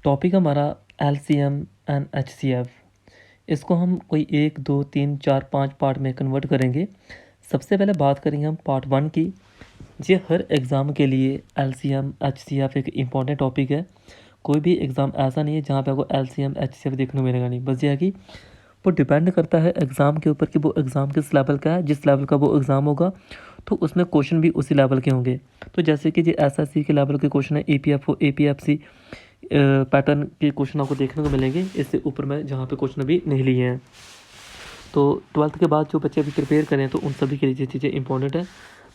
Topic हमारा LCM and HCF। इसको हम कोई 1 2 3 4 5 पार्ट में कन्वर्ट करेंगे। सबसे पहले बात करेंगे हम पार्ट 1 की। ये हर एग्ज़ाम के लिए LCM HCF एक इम्पॉर्टेंट टॉपिक है। कोई भी एग्ज़ाम ऐसा नहीं है जहाँ पे आपको LCM HCF देखने को मिलेगा नहीं। बस ये है कि वो डिपेंड करता है एग्ज़ाम के ऊपर कि वो एग्ज़ाम किस लेवल का है। जिस लेवल का वो एग्ज़ाम होगा तो उसमें क्वेश्चन भी उसी लेवल के होंगे। तो जैसे कि ये SSC के लेवल के क्वेश्चन है, APFO APFC पैटर्न के क्वेश्चन आपको देखने को मिलेंगे। इससे ऊपर में जहाँ पे क्वेश्चन अभी नहीं लिए हैं। तो 12th के बाद जो बच्चे अभी प्रिपेयर करें तो उन सभी के लिए ये चीज़ें इंपॉर्टेंट है।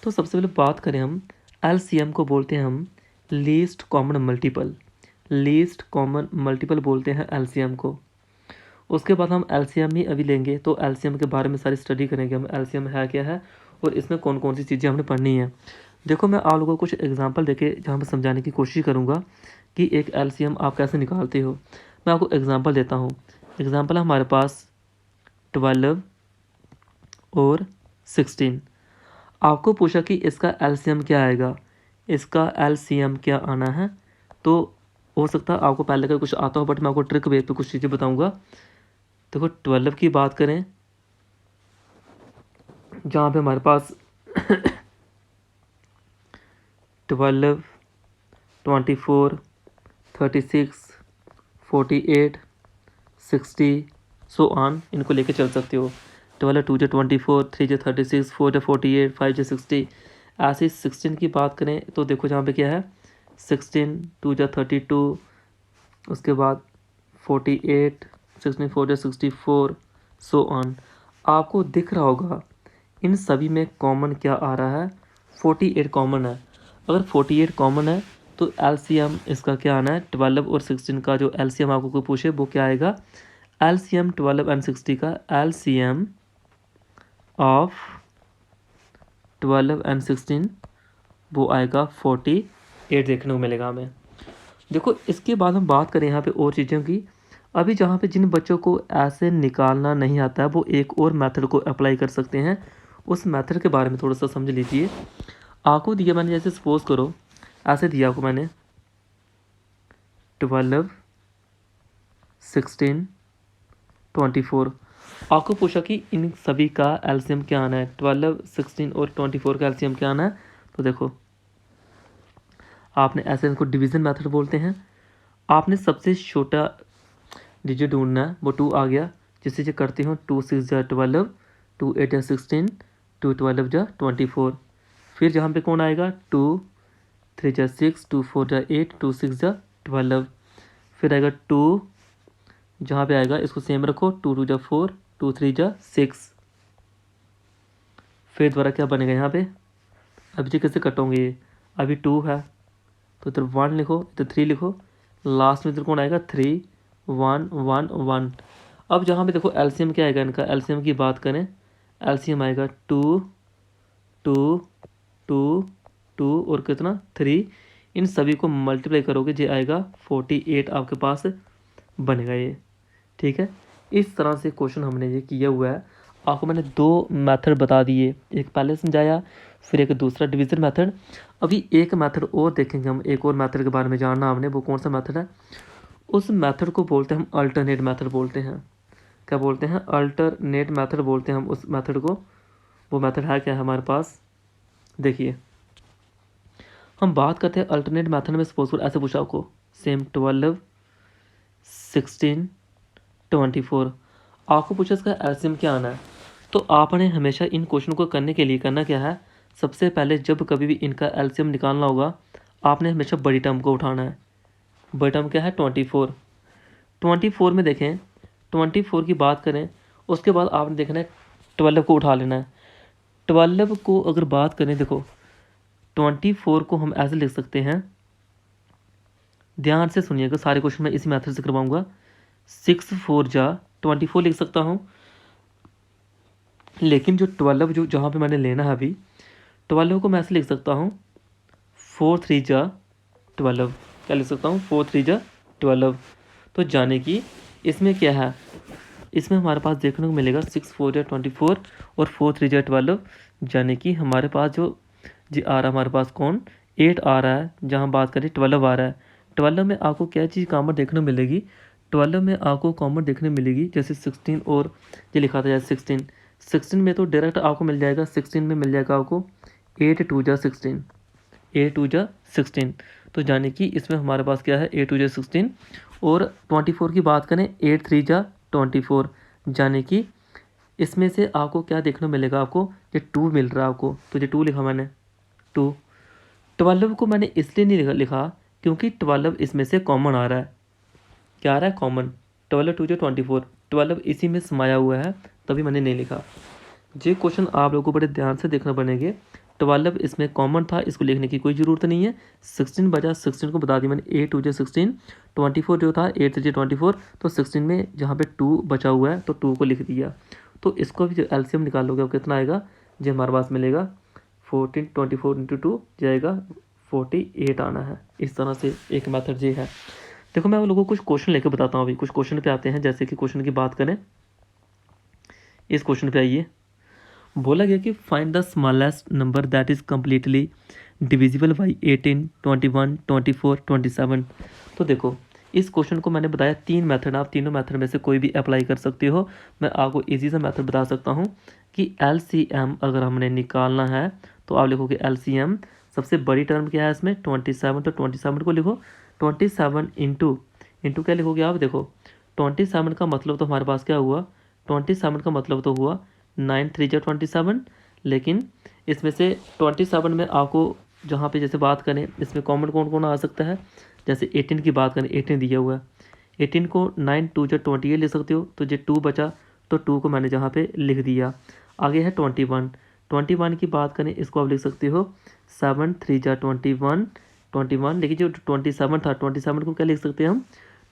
तो सबसे पहले बात करें हम LCM को बोलते हैं हम least common multiple. Least common multiple बोलते हैं LCM को। उसके बाद हम LCM ही अभी लेंगे तो LCM के बारे में सारी स्टडी करेंगे हम। LCM है क्या है और इसमें कौन कौन सी चीज़ें हमने पढ़नी है। देखो मैं आप लोगों को कुछ एग्जांपल देके जहाँ पर समझाने की कोशिश करूँगा कि एक LCM आप कैसे निकालते हो। मैं आपको एग्जांपल देता हूँ। एग्जांपल है हमारे पास 12 और 16। आपको पूछा कि इसका LCM क्या आएगा, इसका LCM क्या आना है। तो हो सकता है आपको पहले का कुछ आता हो, बट मैं आपको ट्रिक वे पे कुछ चीज़ें बताऊँगा। देखो 12 की बात करें जहाँ पे हमारे पास 12 24 36 48 60 सो ऑन इनको लेके चल सकते हो। 12 2 जो 24 3 जो 36 4 जो 48 5 जो 60। ऐसे 16 की बात करें तो देखो जहाँ पे क्या है 16 2 जो 32, उसके बाद 48 64 जो 64 सो ऑन। आपको दिख रहा होगा इन सभी में कॉमन क्या आ रहा है, 48 कॉमन है। अगर 48 कॉमन है तो LCM इसका क्या आना है, 12 और 16 का जो LCM आपको कोई पूछे वो क्या आएगा, LCM 12 एंड 60 का LCM ऑफ 12 एंड 16 वो आएगा 48 देखने को मिलेगा हमें। देखो इसके बाद हम बात करें यहाँ पे और चीज़ों की। अभी जहाँ पे जिन बच्चों को ऐसे निकालना नहीं आता है वो एक और मेथड को अप्लाई कर सकते हैं। उस मेथड के बारे में थोड़ा सा समझ लीजिए। आपको दिया मैंने, जैसे सपोज करो ऐसे दिया आपको मैंने 12 16 24। आपको पूछा कि इन सभी का LCM क्या आना है, 12 16 और 24 का LCM क्या आना है। तो देखो आपने ऐसे इनको डिवीज़न मेथड बोलते हैं। आपने सबसे छोटा डिजिट ढूंढना है, वो 2 आ गया, जिससे जो करते हो 2 6 जा 12, 2 8 जा 16, 2 12 जा 24। फिर जहाँ पे कौन आएगा 2 3 जा 6, 2 4 जा 8, 2 6 जा 12। फिर आएगा 2, जहाँ पे आएगा इसको सेम रखो, 2 2 जा 4, 2 3 जा 6। फिर दोबारा क्या बनेगा यहाँ पे, अभी जो कैसे कटोगे ये, अभी 2 है तो इधर 1 लिखो, इधर 3 लिखो, लास्ट में इधर कौन आएगा 3 1 1 1। अब जहाँ पे देखो LCM क्या आएगा, इनका LCM की बात करें LCM आएगा 2 2 2 2 और कितना 3। इन सभी को मल्टीप्लाई करोगे जो आएगा 48 आपके पास बनेगा ये। ठीक है, इस तरह से क्वेश्चन हमने ये किया हुआ है। आपको मैंने 2 मेथड बता दिए, एक पहले समझाया फिर एक दूसरा डिवीज़न मेथड। अभी एक मेथड और देखेंगे हम, एक और मेथड के बारे में जानना हमने, वो कौन सा मेथड है। उस मेथड को बोलते हैं हम अल्टरनेट मेथड बोलते हैं। क्या बोलते हैं, अल्टरनेट मेथड बोलते हैं हम उस मेथड को। वो मेथड है क्या है हमारे पास, देखिए हम बात करते हैं अल्टरनेट मेथड में। सपोज ऐसे पूछा आपको सेम 12 16 24, आपको पूछा इसका LCM क्या आना है। तो आपने हमेशा इन क्वेश्चन को करने के लिए करना क्या है, सबसे पहले जब कभी भी इनका LCM निकालना होगा आपने हमेशा बड़ी टर्म को उठाना है। बड़ी टर्म क्या है 24। 24 में देखें 24 की बात करें, उसके बाद आपने देखना है 12 को उठा लेना है। 12 को अगर बात करें, देखो 24 को हम ऐसे लिख सकते हैं, ध्यान से सुनिएगा, सारे क्वेश्चन मैं इसी मेथड से करवाऊंगा। 6 4 जा 24 लिख सकता हूँ, लेकिन जो 12 जो जहाँ पे मैंने लेना है अभी 12 को मैं ऐसे लिख सकता हूँ 4 3 जा 12। क्या लिख सकता हूँ 4 3 जा 12। तो जाने की इसमें क्या है, इसमें हमारे पास देखने को मिलेगा 6 4 जा 24 और 4 3 जा 12। जाने कि हमारे पास जो जी आ रहा है हमारे पास कौन 8 आ रहा है, जहाँ बात करें 12 आ रहा है। 12 में आपको क्या चीज़ कॉमन देखने मिलेगी, 12 में आपको कॉमन देखने मिलेगी जैसे 16 और ये लिखा था जैसे 16 में तो डायरेक्ट आपको मिल जाएगा, 16 में मिल जाएगा आपको 8 2 जा 16, 8 2 जा 16। तो यानी कि इसमें हमारे पास क्या है 8 2 जा 16। और 24 की बात करें 8 3 जा 24, यानी कि इसमें से आपको क्या देखने मिलेगा, आपको ये 2 मिल रहा है आपको, तो ये 2 लिखा मैंने 2। 12 को मैंने इसलिए नहीं लिखा क्योंकि 12 इसमें से कॉमन आ रहा है, क्या आ रहा है कॉमन, 12 2 जो 24, 12 इसी में समाया हुआ है, तभी मैंने नहीं लिखा। ये क्वेश्चन आप लोगों को बड़े ध्यान से देखना पड़ेंगे। 12 इसमें कॉमन था, इसको लिखने की कोई ज़रूरत नहीं है। 16 बचा, 16 को बता दिया मैंने 8 2 जो 16, 24 जो था 8 3 24, तो 16 में जहाँ पे 2 बचा हुआ है तो 2 को लिख दिया। तो इसको भी जो एलसीएम निकालोगे अब कितना आएगा, जो हमारे पास मिलेगा 14 24 इंटू 2 जाएगा 48 आना है। इस तरह से एक मेथड ये है। देखो मैं आप लोगों को कुछ क्वेश्चन लेकर बताता हूँ, अभी कुछ क्वेश्चन पे आते हैं। जैसे कि क्वेश्चन की बात करें, इस क्वेश्चन पे आइए, बोला गया कि find the smallest number that is completely divisible by 18 21 24 27। तो देखो इस क्वेश्चन को मैंने बताया 3 मेथड, आप तीनों मेथड में से कोई भी अप्लाई कर सकते हो। मैं आपको इजी सा मेथड बता सकता हूँ कि एलसीएम अगर हमने निकालना है तो आप लिखोगे एलसीएम, सबसे बड़ी टर्म क्या है इसमें 27, तो 27 को लिखो 27 इंटू क्या लिखोगे आप, देखो 27 का मतलब तो हमारे पास क्या हुआ, 27 का मतलब तो हुआ 9 3 जा 27। लेकिन इसमें से 27 में आपको जहाँ पे जैसे बात करें इसमें कॉमन कौन कौन आ सकता है, जैसे 18 की बात करें 18 दिया हुआ है, 18 को 9 2 जा 28 लिख सकते हो, तो जो 2 बचा तो 2 को मैंने जहाँ पे लिख दिया। आगे है 21 की बात करें, इसको आप लिख सकते हो 7 3 जा 21, लेकिन जो 27 था 27 को क्या लिख सकते हैं हम,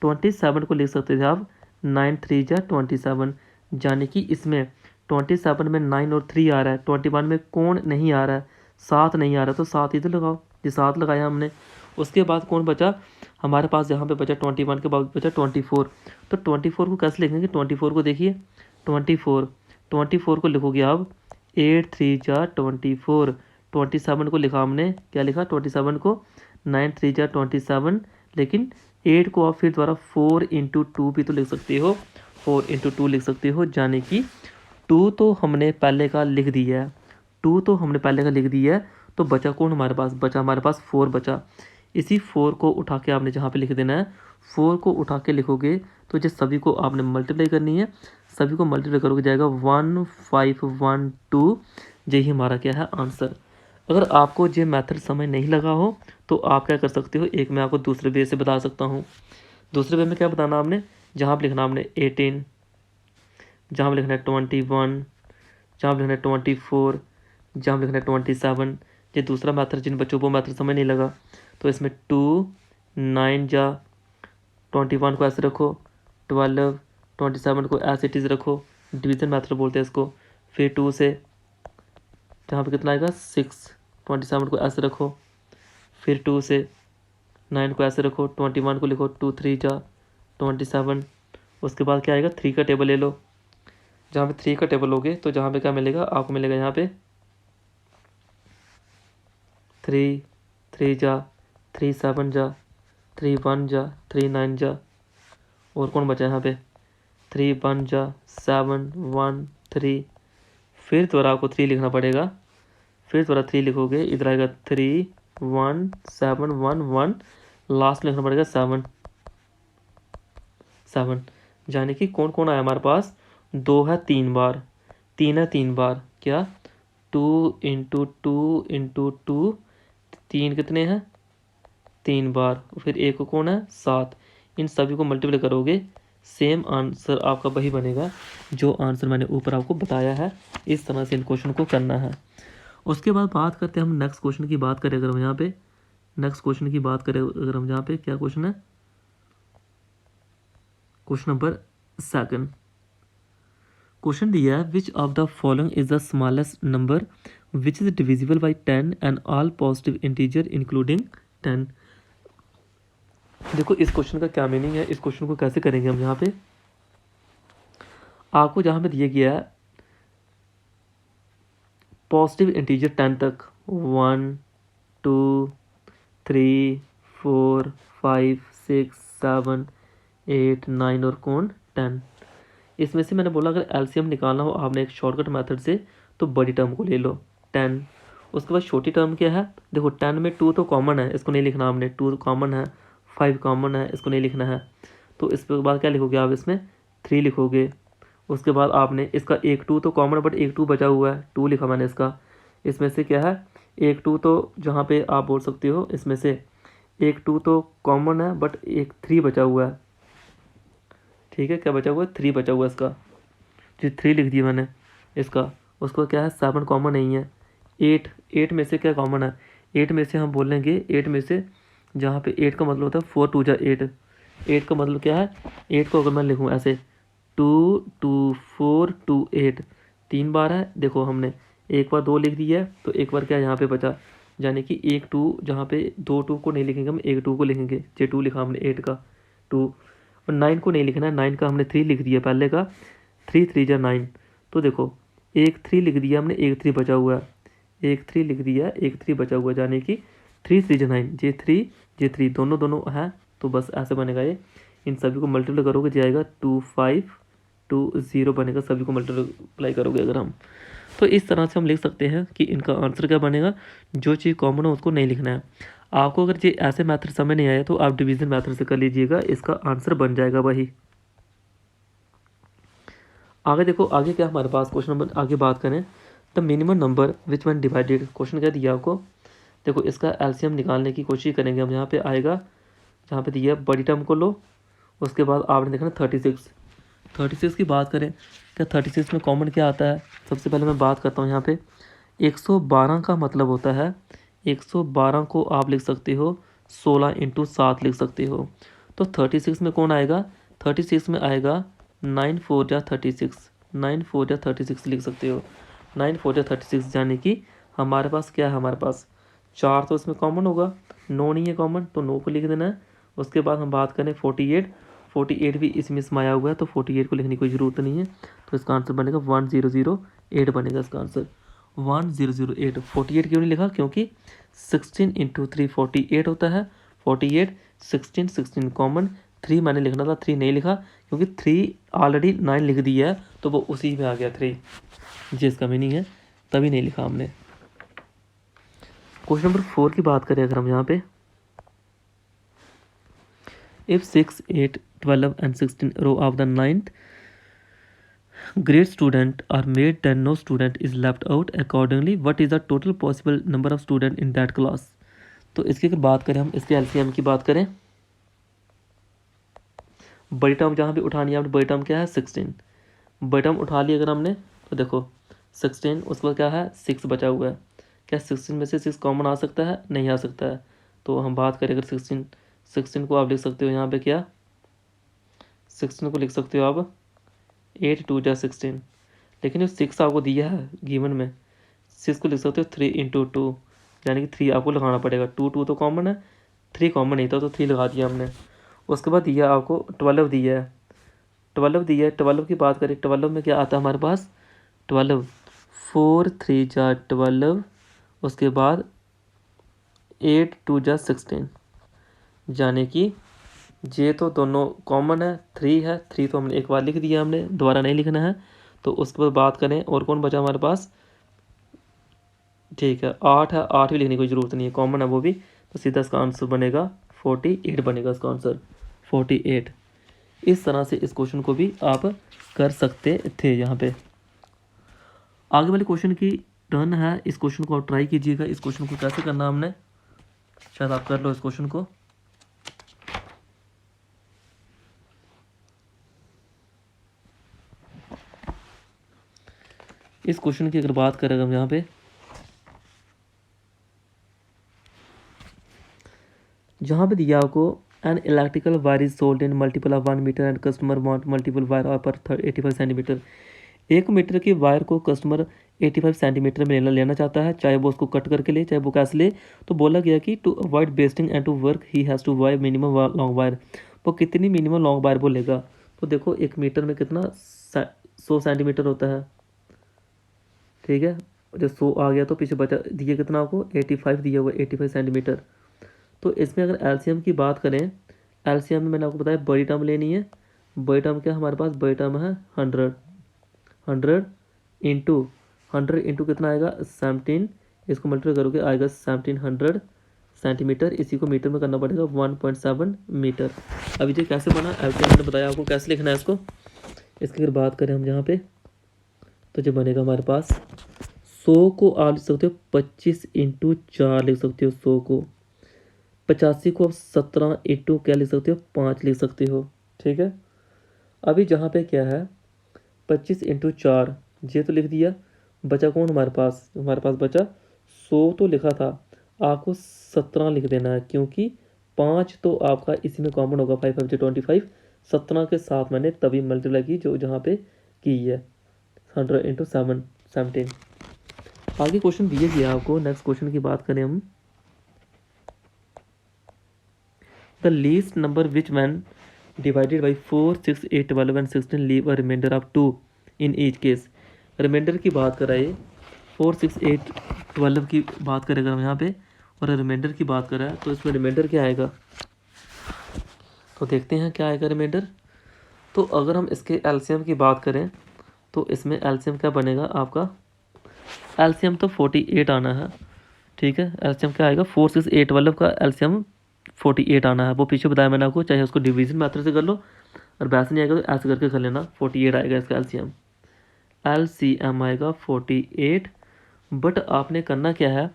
27 को लिख सकते थे आप 9 3 जा 27, यानी कि इसमें 27 में 9 और 3 आ रहा है, 21 में कौन नहीं आ रहा है, 7 नहीं आ रहा, तो 7 इधर लगाओ, ये 7 लगाया हमने। उसके बाद कौन बचा हमारे पास, यहाँ पे बचा 21 के बाद बचा 24, तो 24 को कैसे लिखेंगे, 24 को देखिए 24 को लिखोगे आप 8 3 जा 24, 27 को लिखा हमने, क्या लिखा 27 को 9 3 जा 27, लेकिन 8 को आप फिर दोबारा 4 इंटू 2 भी तो लिख सकते हो, 4 इंटू 2 लिख सकते हो, यानी कि 2 तो हमने पहले का लिख दिया है, 2 तो हमने पहले का लिख दिया है, तो बचा कौन हमारे पास, बचा हमारे पास 4 बचा। इसी 4 को उठा के आपने जहाँ पे लिख देना है, 4 को उठा के लिखोगे तो जो सभी को आपने मल्टीप्लाई करनी है, सभी को मल्टीप्लाई करोगे जाएगा 1512, यही हमारा क्या है आंसर। अगर आपको ये मेथड समझ नहीं लगा हो तो आप क्या कर सकते हो, एक मैं आपको दूसरे वे से बता सकता हूँ। दूसरे वे में क्या बताना आपने, जहाँ पे लिखना आपने 18, जहाँ पे लिखना है 21, जहाँ पे लिखना है 24, जहाँ पे लिखना है 27। ये दूसरा मेथड जिन बच्चों को मेथड समझ नहीं लगा तो इसमें 2 9 जा 21 को ऐसे रखो, 12 27 को ऐसे इट इज़ रखो, डिवीज़न मेथड बोलते हैं इसको। फिर 2 से जहाँ पे कितना आएगा 6, 27 को ऐसे रखो, फिर 2 से 9 को ऐसे रखो, 21 को लिखो 2 3 जा 27। उसके बाद क्या आएगा 3 का टेबल ले लो, जहाँ पे 3 का टेबल लोगे तो जहाँ पे क्या मिलेगा आपको, मिलेगा यहाँ पे 3 3 जा 3 7 जा 3 1 जा 3 9 जा, और कौन बचा यहाँ पे 3 1 जा 7 1 3, फिर दोबारा आपको 3 लिखना पड़ेगा, फिर दोबारा 3 लिखोगे, इधर आएगा 3 1 7 1 1, लास्ट लिखना पड़ेगा 7 7, यानी कि कौन कौन आया हमारे पास, 2 है 3 बार, 3 है 3 बार, क्या 2 इंटू 2 इंटू 2, 3 कितने हैं 3 बार, फिर एक को कौन है 7, इन सभी को मल्टीप्लाई करोगे सेम आंसर आपका वही बनेगा जो आंसर मैंने ऊपर आपको बताया है। इस तरह से इन क्वेश्चन को करना है। उसके बाद बात करते हैं हम नेक्स्ट क्वेश्चन की बात करें, अगर हम यहाँ पे नेक्स्ट क्वेश्चन की बात करें, अगर हम यहाँ पे क्या क्वेश्चन है, क्वेश्चन नंबर 2 क्वेश्चन दिया है, which of the following is the smallest number which is divisible by 10 and all positive integer including 10। देखो इस क्वेश्चन का क्या मीनिंग है, इस क्वेश्चन को कैसे करेंगे हम, यहाँ पे आपको जहाँ पे दिया गया है पॉजिटिव इंटीजर 10 तक, 1 2 3 4 5 6 7 8 9 और कौन 10। इसमें से मैंने बोला अगर एलसीएम निकालना हो आपने एक शॉर्टकट मेथड से तो बड़ी टर्म को ले लो 10। उसके बाद छोटी टर्म क्या है, देखो 10 में 2 तो कॉमन है, इसको नहीं लिखना हमने, 2 कॉमन है, 5 कॉमन है, इसको नहीं लिखना है। तो इसके बाद क्या लिखोगे आप, इसमें 3 लिखोगे। उसके बाद आपने इसका एक 2 तो कॉमन है बट एक 2 बचा हुआ है, 2 लिखा मैंने इसका। इसमें से क्या है, एक 2 तो जहाँ पे आप बोल सकते हो इसमें से एक 2 तो कॉमन है बट एक 3 बचा हुआ है। ठीक है, क्या बचा हुआ है, 3 बचा हुआ है इसका, जो 3 लिख दिया मैंने इसका। उसको क्या है 7 कॉमन नहीं है। 8 में से क्या कॉमन है, 8 में से हम बोलेंगे 8 में से जहाँ पे 8 का मतलब होता है 4 2 जा 8। 8 का मतलब क्या है, 8 को अगर मैं लिखूँ ऐसे 2 2 4 2 8, 3 बार है। देखो हमने एक बार 2 लिख दिया है तो एक बार क्या यहाँ पे बचा, यानी कि एक 2 जहाँ पे 2 2 को नहीं लिखेंगे हम, एक 2 को लिखेंगे। जे 2 लिखा हमने 8 का 2, और 9 को नहीं लिखना है, 9 का हमने 3 लिख दिया पहले का, 3 3 जा 9। तो देखो एक 3 लिख दिया हमने, एक 3 बचा हुआ है, एक 3 लिख दिया, एक 3 बचा हुआ है, यानी कि 3 3 जा 9, जे 3 दोनों दोनों है। तो बस ऐसे बनेगा ये, इन सभी को मल्टीप्लाई करोगे जाएगा 2 5 2 0 बनेगा, सभी को मल्टीप्लाई करोगे अगर हम। तो इस तरह से हम लिख सकते हैं कि इनका आंसर क्या बनेगा, जो चीज़ कॉमन हो उसको नहीं लिखना है। आपको अगर ये ऐसे मेथड समझ नहीं आया तो आप डिवीजन मेथड से कर लीजिएगा, इसका आंसर बन जाएगा वही। आगे देखो, आगे क्या हमारे पास क्वेश्चन नंबर आगे बात करें, the minimum number which one divided. Question क्या दिया आपको, देखो इसका एलसीएम निकालने की कोशिश करेंगे हम। यहाँ पे आएगा, जहाँ पे दिया बड़ी टर्म को लो, उसके बाद आपने देखना 36। 36 की बात करें, क्या 36 में कॉमन क्या आता है, सबसे पहले मैं बात करता हूँ यहाँ पे। 112 का मतलब होता है, 112 को आप लिख सकते हो 16 इंटू 7 लिख सकते हो। तो 36 में कौन आएगा, 36 में आएगा 9 4 जा 36, 9 4 जा 36 लिख सकते हो। 9 4 जा 36 यानी कि हमारे पास क्या है, हमारे पास 4 तो इसमें कॉमन होगा, 9 नहीं है कॉमन, तो 9 को लिख देना है। उसके बाद हम बात करें 48, 48 भी इसमें समाया हुआ है, तो 48 को लिखने की कोई ज़रूरत नहीं है। तो इसका आंसर बनेगा 1008 बनेगा इसका आंसर 1008। 48 क्यों नहीं लिखा, क्योंकि 16 इंटू 3 48 होता है, 48 16 16 कॉमन, 3 मैंने लिखना था 3 नहीं लिखा, क्योंकि 3 ऑलरेडी 9 लिख दिया है तो वो उसी में आ गया 3, जिसका मीनिंग है तभी नहीं लिखा हमने। क्वेश्चन नंबर 4 की बात करें अगर हम यहाँ पे, if 6 8 12 and 16 row of the 9th grade student are made, then no student is left out accordingly what is the total possible number of student in that class। तो इसकी अगर बात करें हम, इसके एलसीएम की बात करें, बड़ी टर्म जहाँ भी उठानी है, बड़ी टर्म क्या है 16, बड़ी टर्म उठा ली अगर हमने, तो देखो 16, उसके बाद क्या है 6 बचा हुआ है। क्या 16 में से 6 कॉमन आ सकता है, नहीं आ सकता है। तो हम बात करें अगर 16 को आप लिख सकते हो यहाँ पे क्या, 16 को लिख सकते हो आप 8 2 जा 16, लेकिन जो 6 आपको दिया है गिवन में, 6 को लिख सकते हो 3 इंटू 2, यानी कि 3 आपको लगाना पड़ेगा। 2 2 तो कॉमन है, 3 कॉमन नहीं था तो 3 लगा दिया हमने। उसके बाद दिया आपको 12 दिया है, 12 दिया है। 12 की बात करें, 12 में क्या आता है हमारे पास, 12 4 3 जा 12, उसके बाद 8 2 जा 16, यानी कि जे तो दोनों कॉमन है, 3 है, 3 तो हमने एक बार लिख दिया, हमने दोबारा नहीं लिखना है। तो उसके बाद बात करें और कौन बचा हमारे पास, ठीक है 8 है, 8 भी लिखने की ज़रूरत नहीं है, कॉमन है वो भी। तो सीधा इसका आंसर बनेगा 48 बनेगा इसका आंसर 48। इस तरह से इस क्वेश्चन को भी आप कर सकते थे। यहाँ पे आगे वाले क्वेश्चन की टर्न है, इस क्वेश्चन को आप ट्राई कीजिएगा। इस क्वेश्चन को कैसे करना हमने, शायद आप कर लो इस क्वेश्चन को। इस क्वेश्चन की अगर बात करें हम यहाँ पे, जहाँ पे दिया आपको an electrical wire is sold in multiple of 1 metre and customer want multiple wire और पर 85 सेंटीमीटर। 1 मीटर की वायर को कस्टमर 85 सेंटीमीटर में लेना चाहता है, चाहे वो उसको कट करके ले चाहे वो कैसे ले। तो बोला गया कि to avoid wasting and to work he has to buy minimum long wire. वो कितनी मिनिमम लॉन्ग वायर वो लेगा, तो देखो 1 मीटर में कितना 100 सेंटीमीटर होता है, ठीक है। जब 100 आ गया तो पीछे बचा दिया कितना आपको 85 दिया हुआ 85 सेंटीमीटर। तो इसमें अगर एलसीएम की बात करें, एलसीएम में मैंने आपको बताया बड़ी टर्म लेनी है। बड़ी टर्म क्या हमारे पास, बड़ी टर्म है 100, 100 इंटू कितना आएगा 17, इसको मल्टीप्लाई करोगे आएगा 1700 सेंटीमीटर, इसी को मीटर में करना पड़ेगा 1.7 मीटर। अब ये कैसे बना, एलसीएम मैंने बताया आपको कैसे लिखना है इसको। इसकी अगर बात करें हम यहाँ पे, तो जो बनेगा हमारे पास 100 को आप लिख सकते हो 25 × 4 लिख सकते हो 100 को। 85 को आप 17 इंटू क्या लिख सकते हो 5 लिख सकते हो। ठीक है, अभी जहाँ पे क्या है 25 × 4 ये तो लिख दिया, बचा कौन हमारे पास बचा 100 तो लिखा था, आपको 17 लिख देना है, क्योंकि 5 तो आपका इसी में कॉमन होगा, 5 5 25, 17 के साथ मैंने तभी मल्टीप्लाई की जो जहाँ पे की है 100 इंटू 17। आगे क्वेश्चन दिए गया आपको। नेक्स्ट क्वेश्चन की बात करें हम, the least number which man divided by 4, 6, 8, 12 and 16 leave a reminder of 2 in each case. Reminder की बात कराए 4, 6, 8, 12 की बात करें अगर हम यहाँ पे, और रिमाइंडर की बात करें तो इसमें रिमाइंडर क्या आएगा, तो देखते हैं क्या आएगा रिमाइंडर। तो अगर हम इसके एलसीएम की बात करें तो इसमें एलसीएम क्या बनेगा आपका, एलसीएम तो 48 आना है। ठीक है, एलसीएम क्या आएगा 4, 6, 8, 12 का एलसीएम 48 आना है, वो पीछे बताया मैंने आपको, चाहे उसको डिवीजन मेथड से कर लो, और वैसे नहीं आएगा तो ऐसे करके कर लेना, 48 आएगा इसका एलसीएम आएगा 48। बट आपने करना क्या है,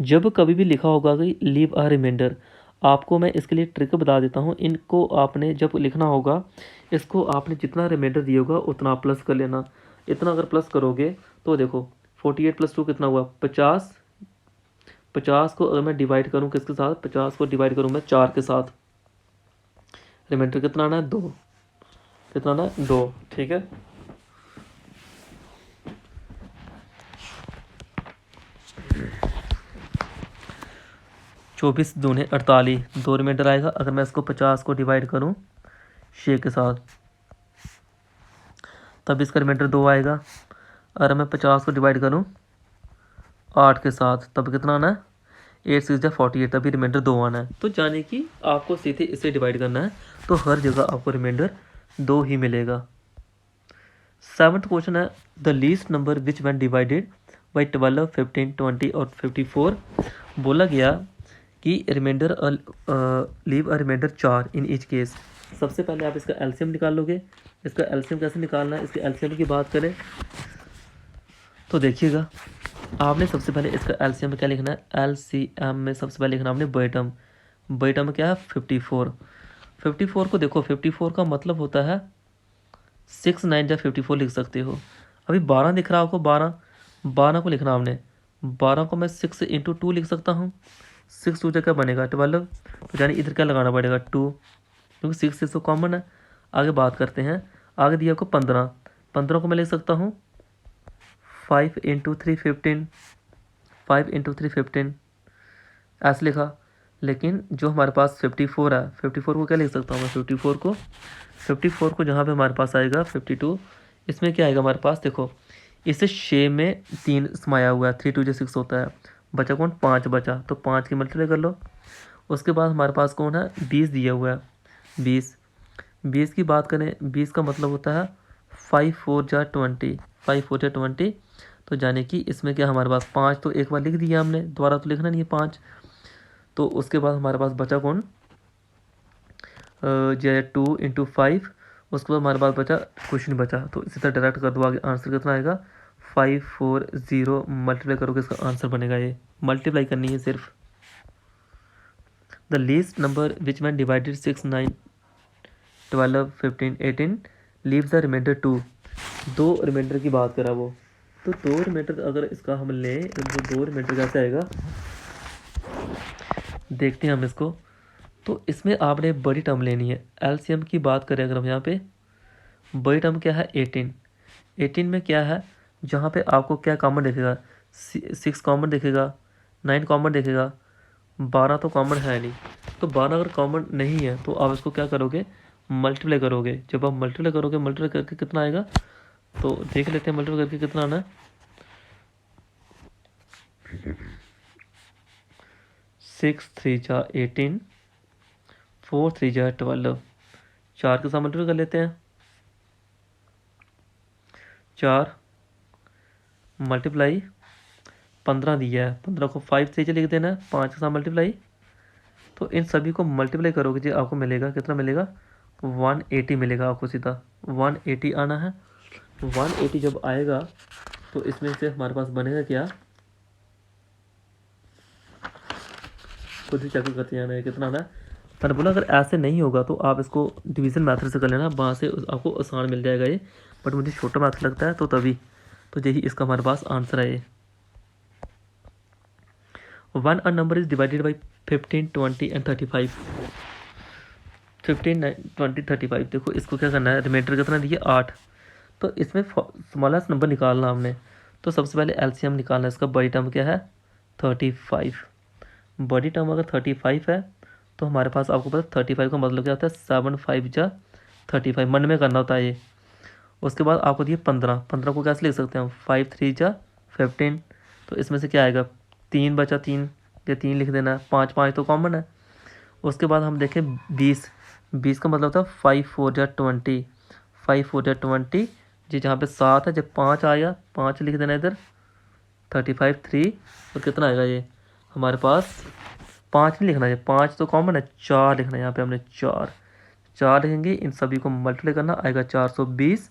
जब कभी भी लिखा होगा कि लीव अ रिमाइंडर, आपको मैं इसके लिए ट्रिक बता देता हूँ। इनको आपने जब लिखना होगा, इसको आपने जितना रिमाइंडर दिया होगा उतना प्लस कर लेना। इतना अगर प्लस करोगे तो देखो 48 + 2 कितना हुआ 50। 50 को अगर मैं डिवाइड करूँ किसके साथ, 50 को डिवाइड करूँ मैं 4 के साथ, रिमाइंडर कितना आना है 2, कितना आना है 2। ठीक है, चौबीस दूने 48, 2 रिमाइंडर आएगा। अगर मैं इसको 50 को डिवाइड करूँ 6 के साथ, तब इसका रिमाइंडर 2 आएगा। अगर मैं 50 को डिवाइड करूँ 8 के साथ, तब कितना आना है 8 6 48, तभी रिमाइंडर 2 आना है। तो जाने कि आपको सीधे इससे डिवाइड करना है, तो हर जगह आपको रिमाइंडर 2 ही मिलेगा। 7th क्वेश्चन है, the least number which when divided by 12, 15, 20 और 54। बोला गया कि reminder leave a reminder 4 in each case. सबसे पहले आप इसका एलसीएम निकाल लोगे। इसका एलसीएम कैसे निकालना है, इसके एलसीएम की बात करें तो देखिएगा, आपने सबसे पहले इसका एलसीएम में क्या लिखना है, एलसीएम में सबसे पहले लिखना आपने बॉटम। बॉटम में क्या है 54। 54 को देखो, 54 का मतलब होता है 6 9 या 54 लिख सकते हो। अभी 12 दिख रहा है आपको, 12 को लिखना आपने, 12 को मैं 6 × 2 लिख सकता हूँ। 6 2 क्या बनेगा 12, तो यानी इधर क्या लगाना पड़ेगा 2, क्योंकि 6 6 तो कॉमन है। आगे बात करते हैं, आगे दिया आपको 15, 15 को मैं लिख सकता हूँ 5 × 3 15, 5 × 3 15 ऐसे लिखा। लेकिन जो हमारे पास 54 है, 54 को क्या लिख सकता हूँ मैं, 54 को जहाँ पे हमारे पास आएगा 52, इसमें क्या आएगा हमारे पास, देखो इसे 6 में 3 समाया हुआ है, 3 2 6 होता है, बचा कौन 5 बचा, तो 5 की मल्टीप्लाई कर लो। उसके बाद हमारे पास कौन है 20 दिया हुआ है, 20 की बात करें, 20 का मतलब होता है 5 4 जा 20, 5 4 जा 20, तो जाने कि इसमें क्या हमारे पास 5 तो एक बार लिख दिया हमने, दोबारा तो लिखना नहीं है 5। तो उसके बाद हमारे पास बचा कौन जो 2 × 5, उसके बाद हमारे पास बचा कुछ नहीं बचा, तो इसी तरह डायरेक्ट कर दो आगे, आंसर कितना आएगा 540, मल्टीप्लाई करोगे इसका आंसर बनेगा, ये मल्टीप्लाई करनी है सिर्फ। The least number which man divided 6 9 12 15 18 leaves the reminder 2। 2 reminder की बात करा वो, तो 2 रिमाइंडर अगर इसका हम लें तो 2 रिमाइंडर कैसे आएगा, देखते हैं हम इसको। तो इसमें आपने बड़ी टर्म लेनी है। एलसीएम की बात करें अगर हम यहाँ पे, बड़ी टर्म क्या है 18। 18 में क्या है, जहाँ पे आपको क्या कॉमन दिखेगा 6 कॉमन दिखेगा, 9 कॉमन दिखेगा, 12 तो कॉमन है नहीं। तो 12 अगर कॉमन नहीं है तो आप इसको क्या करोगे मल्टीप्लाई करोगे। जब आप मल्टीप्लाई करोगे, मल्टीप्लाई करके कितना आएगा, तो देख लेते हैं मल्टीप्लाई करके कितना आना है। 6 3 जा 18, 4 3 जा 12, 4 के साथ मल्टीप्लाई कर लेते हैं। 4 मल्टीप्लाई 15 दिया है, 15 को 5 से लिख देना है, 5 के साथ मल्टीप्लाई। तो इन सभी को मल्टीप्लाई करोगे जी आपको मिलेगा कितना मिलेगा, 180 मिलेगा आपको सीधा, 180 आना है। 180 जब आएगा तो इसमें से हमारे पास बनेगा क्या, खुद ही चेक करते जाना है कितना आना है। मैंने बोला अगर ऐसे नहीं होगा तो आप इसको डिवीज़न मेथड से कर लेना, वहाँ से आपको आसान मिल जाएगा ये, बट मुझे छोटा मैथ लगता है तो तभी, तो यही इसका हमारे पास आंसर है ये। One a number is divided by 15 20 and 35। 15 20 35, देखो इसको क्या करना है, रिमाइंडर कितना दिया 8, तो इसमें स्मॉलेस्ट नंबर निकालना हमने, तो सबसे पहले एलसीएम निकालना है इसका। बड़ी टर्म क्या है 35, बड़ी टर्म अगर 35 है तो हमारे पास आपको पता 35 का मतलब क्या होता है, 7 5 जा 35, मन में करना होता है ये। उसके बाद आपको दिए 15, 15 को कैसे लिख सकते हैं हम, 5 3 जा 15, तो इसमें से क्या आएगा 3 बचा 3, ये 3 लिख देना है, 5 5 तो कॉमन है। उसके बाद हम देखें 20, 20 का मतलब था 5 4 जा 20, 5 4 जा 20 जी, जहाँ पे 7 है जब 5 आया 5 लिख देना इधर, 35 3, और कितना आएगा ये हमारे पास, 5 नहीं लिखना है, 5 तो कॉमन है, 4 लिखना है यहाँ पे हमने, 4 लिखेंगे, इन सभी को मल्टीप्लाई करना आएगा 420,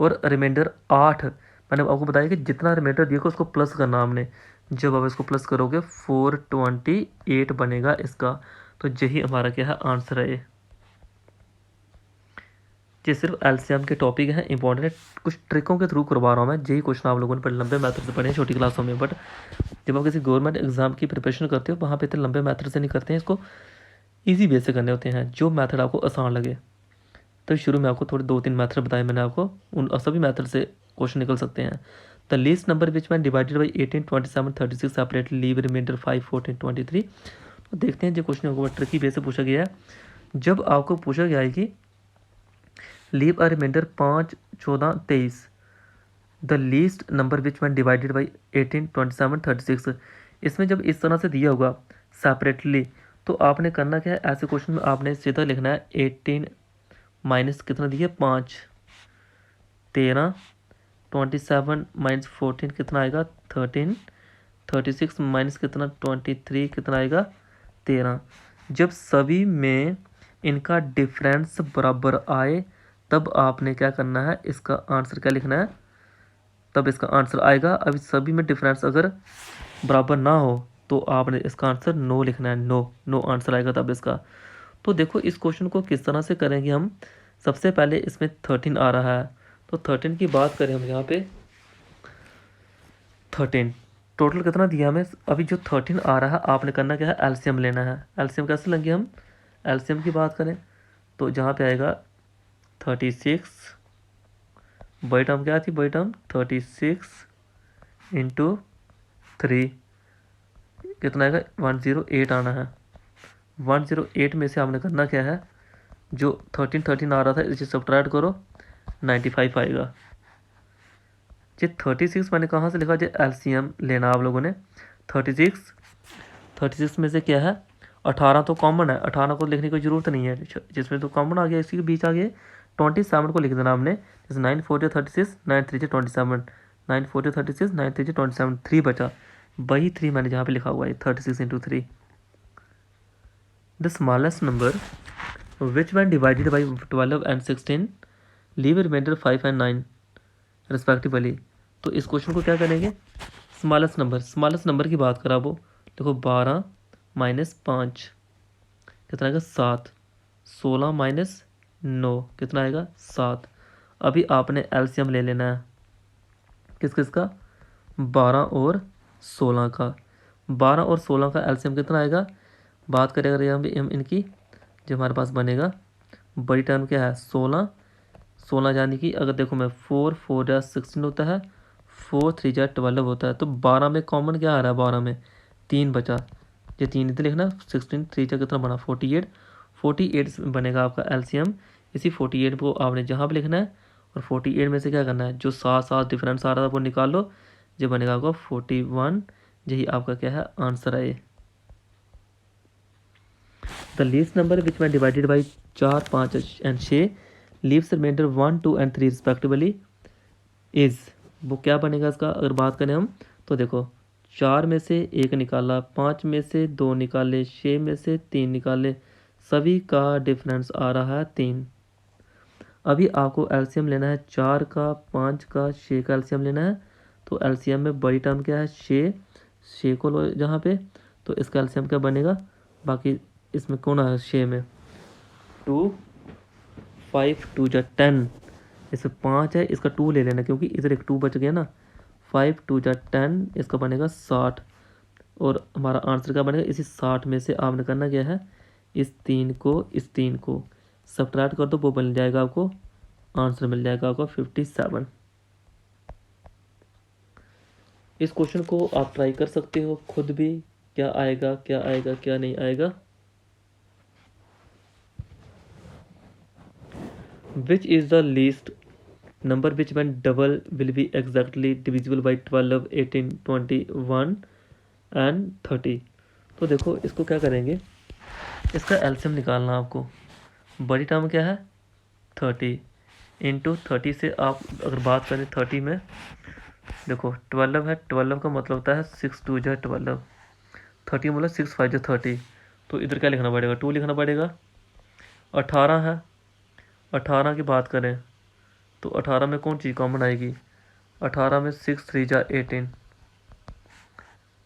और रिमाइंडर 8। मैंने आपको बताया कि जितना रिमाइंडर दिया उसको प्लस करना हमने, जब आप इसको प्लस करोगे 428 बनेगा इसका, तो यही हमारा क्या है आंसर है ये सिर्फ एलसीएम के टॉपिक हैं, इंपॉर्टेंट है, कुछ ट्रिकों के थ्रू करवा रहा हूँ मैं, यही क्वेश्चन आप लोगों ने पढ़े, लंबे मैथड से पढ़े हैं छोटी क्लासों में, बट जब आप किसी गवर्नमेंट एग्जाम की प्रिपरेशन करते हो वहाँ पे इतने लंबे मैथड से नहीं करते हैं, इसको ईजी वे से करने होते हैं, जो मैथड आपको आसान लगे। तो शुरू में आपको थोड़े 2-3 मैथड बताए मैंने आपको, उन सभी मैथड से क्वेश्चन निकल सकते हैं। The least number which man divided by 18 27 36 separately leave remainder 5 14 23। तो देखते हैं जो क्वेश्चन को ट्रिकी वे से पूछा गया है। जब आपको पूछा गया है कि leave a reminder 5 14 23, the least number which man divided by 18 27 36, इसमें जब इस तरह से दिया होगा सेपरेटली, तो आपने करना क्या है, ऐसे क्वेश्चन में आपने सीधा लिखना है 18 माइनस कितना दिया 5 13, 27 माइनस 14 कितना आएगा 13, 36 माइनस कितना 23 कितना आएगा 13। जब सभी में इनका डिफरेंस बराबर आए तब आपने क्या करना है, इसका आंसर क्या लिखना है, तब इसका आंसर आएगा। अभी सभी में डिफरेंस अगर बराबर ना हो तो आपने इसका आंसर नो लिखना है, नो आंसर आएगा तब इसका। तो देखो इस क्वेश्चन को किस तरह से करेंगे हम, सबसे पहले इसमें 13 आ रहा है, तो 13 की बात करें हम यहाँ पे, 13 टोटल कितना दिया हमें, अभी जो 13 आ रहा है आपने करना क्या है, एलसीएम लेना है। एलसीएम कैसे लेंगे हम, एलसीएम की बात करें तो जहाँ पे आएगा 36, बड़ी टर्म क्या थी, बड़ी टर्म 36 इंटू 3 कितना आएगा 108 आना है। 108 में से आपने करना क्या है, जो 13 आ रहा था इसे सब्ट्रैक्ट करो, 95 आएगा। ये 36 मैंने कहाँ से लिखा, जो एलसीएम लेना आप लोगों ने। 36 में से क्या है 18 तो कॉमन है, 18 को लिखने की जरूरत नहीं है, जिसमें तो कॉमन आ गया इसी के बीच आ गया। 27 को लिख देना हमने, जैसे 9 4 36 9 3 27, 9 4 36 9 3 27, 3 बचा, वही 3 मैंने जहाँ पे लिखा हुआ है 36 into 3। The smallest number which man divided by 12 and 16 leave remainder 5 and 9 respectively. तो इस क्वेश्चन को क्या करेंगे, स्मॉलेस्ट नंबर की बात करा वो, देखो 12 माइनस 5 कितना आएगा 7, 16 माइनस 9 कितना आएगा 7। अभी आपने एलसीएम ले लेना है किस किस का, 12 और 16 का। 12 और 16 का एलसीएम कितना आएगा, बात करें अगर हम इनकी, जो हमारे पास बनेगा बड़ी टर्म क्या है 16 यानी कि अगर देखो मैं 4 4 जा 16 होता है, 4 3 जा 12 होता है, तो 12 में कॉमन क्या आ रहा है, 12 में 3 बचा, ये 3 इधर लिखना, 16 3 जा कितना बना 48 बनेगा आपका एलसीएम। इसी 48 को आपने जहाँ पे लिखना है, और 48 में से क्या करना है, जो 7 डिफरेंस आ रहा था वो निकाल लो, जो बनेगा आपका 41, यही आपका क्या है आंसर है ये। The least number which man divided by 4, 5 and 6 leaves reminder 1, 2 and 3 respectively is, वो क्या बनेगा इसका अगर बात करें हम तो देखो 4 में से 1 निकाला, 5 में से 2 निकाले, 6 में से 3 निकाले, सभी का डिफरेंस आ रहा है 3। अभी आपको एलसीएम लेना है 4 का, 5 का, 6 का एलसीएम लेना है। तो एलसीएम में बड़ी टर्म क्या है 6, 6 को लो जहाँ पे, तो इसका एलसीएम क्या बनेगा, बाकी इसमें कौन है 6 में 2, 5 2 जा 10, इसमें 5 है, इसका 2 ले लेना क्योंकि इधर एक 2 बच गया ना। 5 2 जा 10, इसका बनेगा 60। और हमारा आंसर क्या बनेगा, इसी 60 में से आपने करना क्या है, इस 3 को सब्ट्रैक्ट कर दो, वो बन जाएगा आपको, आंसर मिल जाएगा आपको 57। इस क्वेश्चन को आप ट्राई कर सकते हो खुद भी, क्या आएगा क्या आएगा क्या नहीं आएगा। Which is the least number which when double will be exactly divisible by 12, 18, 21 and 30। तो देखो इसको क्या करेंगे, इसका एलसीएम निकालना आपको। बड़ी टर्म क्या है 30 इंटू 30 से आप अगर बात करें 30 में देखो 12 है, 12 का मतलब होता है 6 2 जा 12, 30 मतलब 6 5 जा 30। तो इधर क्या लिखना पड़ेगा 2 लिखना पड़ेगा। 18 है, 18 की बात करें तो 18 में कौन चीज़ कॉमन आएगी, 18 में 6 3 जा 18।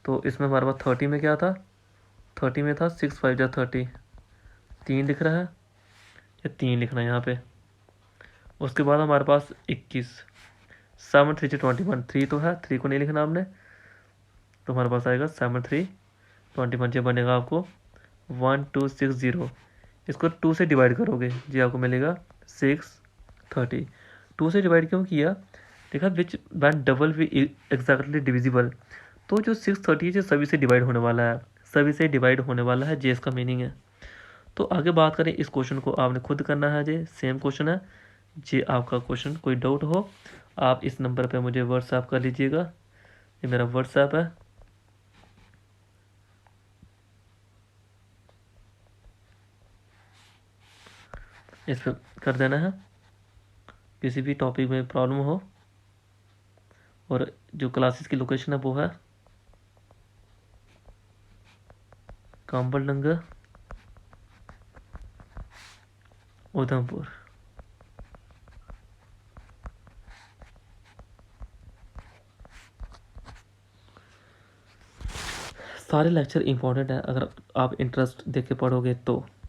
तो इसमें हमारे पास 30 में क्या था, 30 में था 6 5 जा 30, 3 लिख रहा है या 3 लिखना है यहाँ पे। उसके बाद हमारे पास 21, 7 3 21, 3 तो है, 3 को नहीं लिखना हमने, तो हमारे पास आएगा 7 3 21। ये बनेगा आपको 1260। इसको 2 से डिवाइड करोगे जी आपको मिलेगा 630। 2 से डिवाइड क्यों किया, देखा विच वैन डबल भी एग्जैक्टली डिविजिबल, तो जो 630 है सभी से डिवाइड होने वाला है, सभी से डिवाइड होने वाला है, जे इसका मीनिंग है। तो आगे बात करें, इस क्वेश्चन को आपने खुद करना है, जे सेम क्वेश्चन है। जे आपका क्वेश्चन कोई डाउट हो आप इस नंबर पे मुझे व्हाट्सएप कर लीजिएगा, ये मेरा व्हाट्सएप है। इस पर कर देना है, किसी भी टॉपिक में प्रॉब्लम हो। और जो क्लासेस की लोकेशन है वो है काम्बलडंगा, उधमपुर। सारे लेक्चर इंपॉर्टेंट है, अगर आप इंटरेस्ट देख के पढ़ोगे तो।